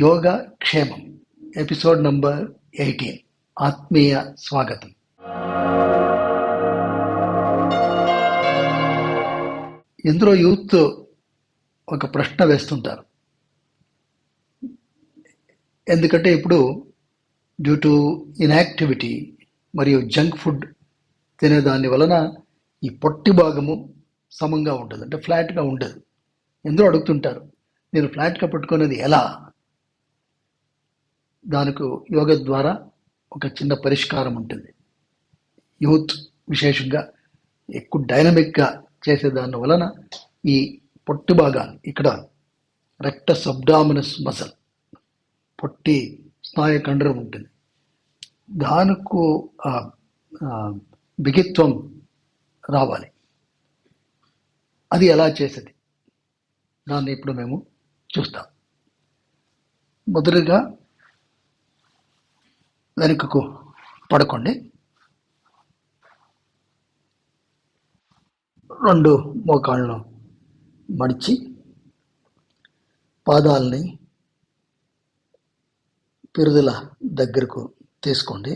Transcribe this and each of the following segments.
యోగా క్షేమం episode number 18. ఆత్మీయ స్వాగతం. ఇందులో యూత్ ఒక ప్రశ్న వేస్తుంటారు. ఎందుకంటే ఇప్పుడు డ్యూ టు ఇన్యాక్టివిటీ మరియు జంక్ ఫుడ్ తినేదాని వలన ఈ పొట్టి భాగము సమంగా ఉండదు, అంటే ఫ్లాట్గా ఉండదు. ఎందరో అడుగుతుంటారు, నేను ఫ్లాట్గా పట్టుకునేది ఎలా? దానికి యోగా ద్వారా ఒక చిన్న పరిష్కారం ఉంటుంది. యూత్ విశేషంగా ఎక్కువ డైనమిక్గా చేసేదాని వలన ఈ పొట్టి భాగాన్ని, ఇక్కడ రెక్టస్ అబ్డామినస్ మసల్, పొట్టి స్నాయు కండరం ఉంటుంది, దానికి బిగిత్వం రావాలి. అది ఎలా చేసేది దాన్ని ఇప్పుడు మేము చూస్తాం. మొదటిగా వెనుకకు పడుకోండి. 2 మోకాళ్ళను మడిచి పాదాలని పిరుదుల దగ్గరకు తీసుకోండి.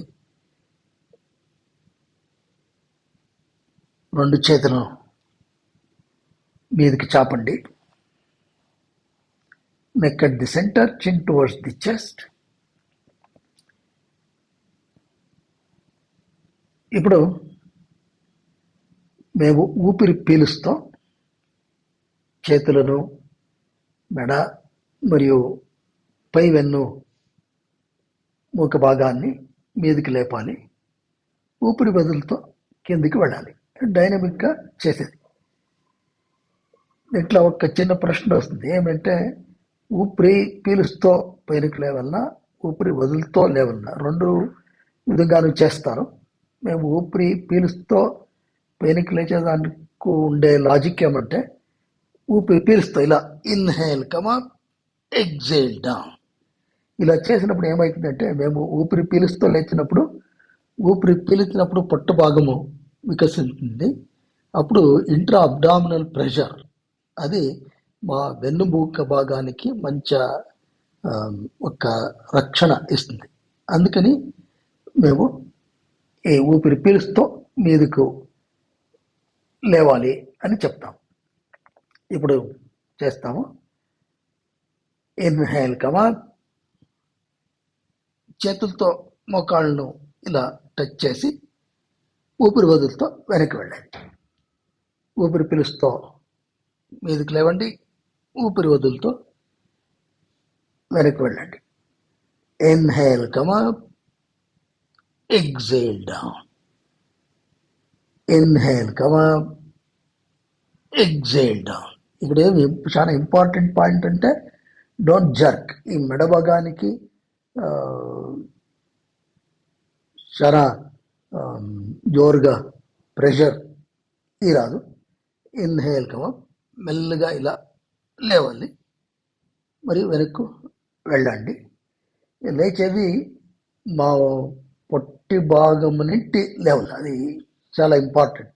2 చేతులను మీదకి చాపండి. నెక్ అట్ ది సెంటర్, చిన్ టువర్డ్స్ ది చెస్ట్. ఇప్పుడు మేము ఊపిరి పీలుస్తూ చేతులను, మెడ మరియు పై వెన్ను మూక భాగాన్ని మీదికి లేపాలి. ఊపిరి వదులుతో కిందికి వెళ్ళాలి. డైనమిక్గా చేసేది. ఇట్లా ఒక చిన్న ప్రశ్న వస్తుంది, ఏమంటే ఊపిరి పీలుస్తూ పైనకి లేవన్నా, ఊపిరి వదులుతో లేవన్నా 2 విధంగాను చేస్తారు. మేము ఊపిరి పీలుస్తూ పైనకి లేచేదానికి ఉండే లాజిక్ ఏమంటే, ఊపిరి పీలుస్తూ ఇలా ఇన్హేల్ కమా, ఎగ్జేల్ డౌన్. ఇలా చేసినప్పుడు ఏమవుతుందంటే, మేము ఊపిరి పీలుస్తూ లేచినప్పుడు, ఊపిరి పీల్చినప్పుడు పొట్ట భాగము వికసిస్తుంది. అప్పుడు ఇంట్రా అబ్డామినల్ ప్రెషర్, అది మా వెన్నుమూక భాగానికి మంచి ఒక రక్షణ ఇస్తుంది. అందుకని మేము ఈ ఊపిరి పీలుస్తూ మీదకు లేవాలి అని చెప్తాం. ఇప్పుడు చేస్తాము. ఇన్హేల్ కమా, చేతులతో మోకాళ్ళను ఇలా టచ్ చేసి ఊపిరి వదులుతో వెనక్కి వెళ్ళండి. ఊపిరి పీలుస్తూ మీదకి లేవండి, ఊపిరి వదులుతో వెనక్కి వెళ్ళండి. Inhale come, exhale down. Inhale come, exhale down. ఇక్కడ ఏమి చాలా ఇంపార్టెంట్ పాయింట్ అంటే, డోంట్ జర్క్. ఈ మెడ భాగానికి చాలా జోరుగా ప్రెషర్ రాదు. ఇన్హేల్ కమా, మెల్లగా ఇలా లేవాలి, మరియు వెనక్కు వెళ్ళండి. లేచేది మా పొట్టి భాగం నుండి లేవాలి, అది చాలా important.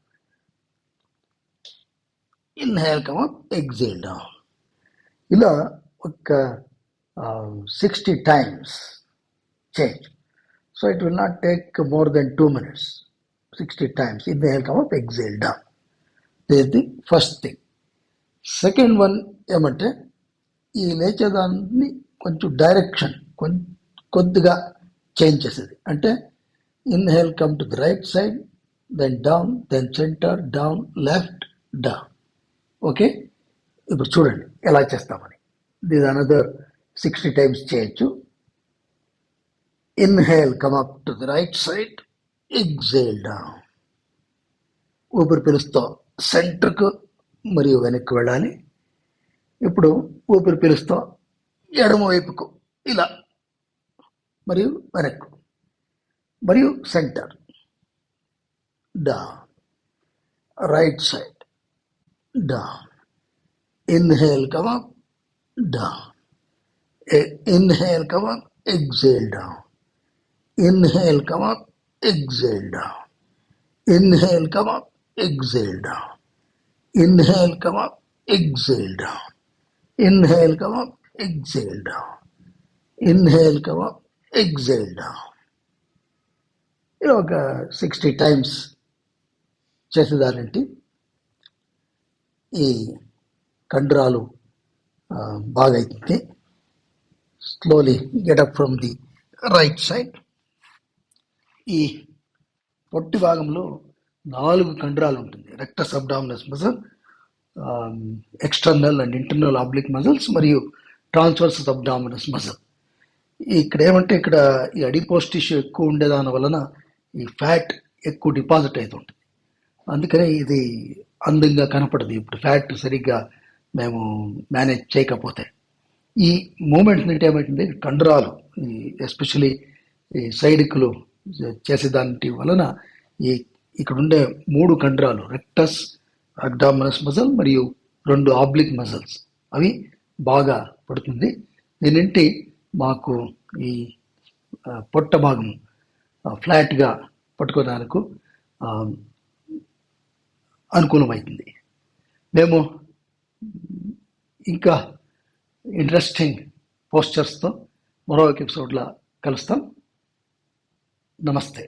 Inhale come, exhale down. ఇలా ఒక 60 times change. So it will not take more than 2 minutes. 60 times inhale come, exhale down. This is the first thing. Second one ఏమంటే, ఈ లేచేదాన్ని కొంచెం డైరెక్షన్ కొద్దిగా చేంజ్ చేసేది. అంటే inhale come to the right side, then down, then centre, down, left, down. Okay, ఇప్పుడు చూడండి ఎలా చేస్తామని. దిస్ అనదర్ 60 times చేయొచ్చు. Inhale come up to the right side, exhale down. ఊపిరి పీలుస్తూ సెంటర్కు మరియు వెనక్కి వెళ్ళాలి. ఇప్పుడు ఊపిరి పీలుస్తూ ఎడమ వైపుకు ఇలా, మరియు వెనక్కు, మరియు centre, down, right side, down. Inhale come up, down. Inhale come up, exhale down. Inhale come up, exhale down. Inhale come up, exhale down. Inhale, come up, exhale down. Inhale, come up, exhale down. Inhale come up, exhale down. ఇలా ఒక 60 times చేసేదానంటే ఈ కండరాలు బాగా అవుతుంది. Slowly get up from the right side. ఈ పొట్టి భాగంలో 4 కండరాలు ఉంటుంది. Rectus abdominis muscle, external and internal oblique muscles మరియు ట్రాన్స్వర్సస్ అబ్డామినస్ మజిల్. ఇక్కడ ఏమంటే ఇక్కడ ఈ అడిపోస్ టిష్యూ ఎక్కువ ఉండేదాని వలన ఈ ఫ్యాట్ ఎక్కువ డిపాజిట్ అవుతుంది. అందుకనే ఇది అందంగా కనపడదు ఇప్పుడు ఫ్యాట్ సరిగ్గా మేము మేనేజ్ చేయకపోతే. ఈ మూమెంట్ అంటే ఏమైతుంది, కండరాలు ఎస్పెషలీ ఈ సైడిక్లు చేసేదాని వలన ఈ ఇక్కడ ఉండే 3 కండరాలు రెక్టస్ అబ్డామినస్ మజిల్ మరియు 2 ఆబ్లిక్ మజిల్స్ అవి బాగా పడుతుంది. దీనింటి మాకు ఈ పొట్ట భాగం ఫ్లాట్గా పట్టుకోవడానికి అనుకూలమవుతుంది. మేము ఇంకా ఇంట్రెస్టింగ్ పోస్చర్స్తో మరో ఎపిసోడ్లో కలుస్తాం. నమస్తే.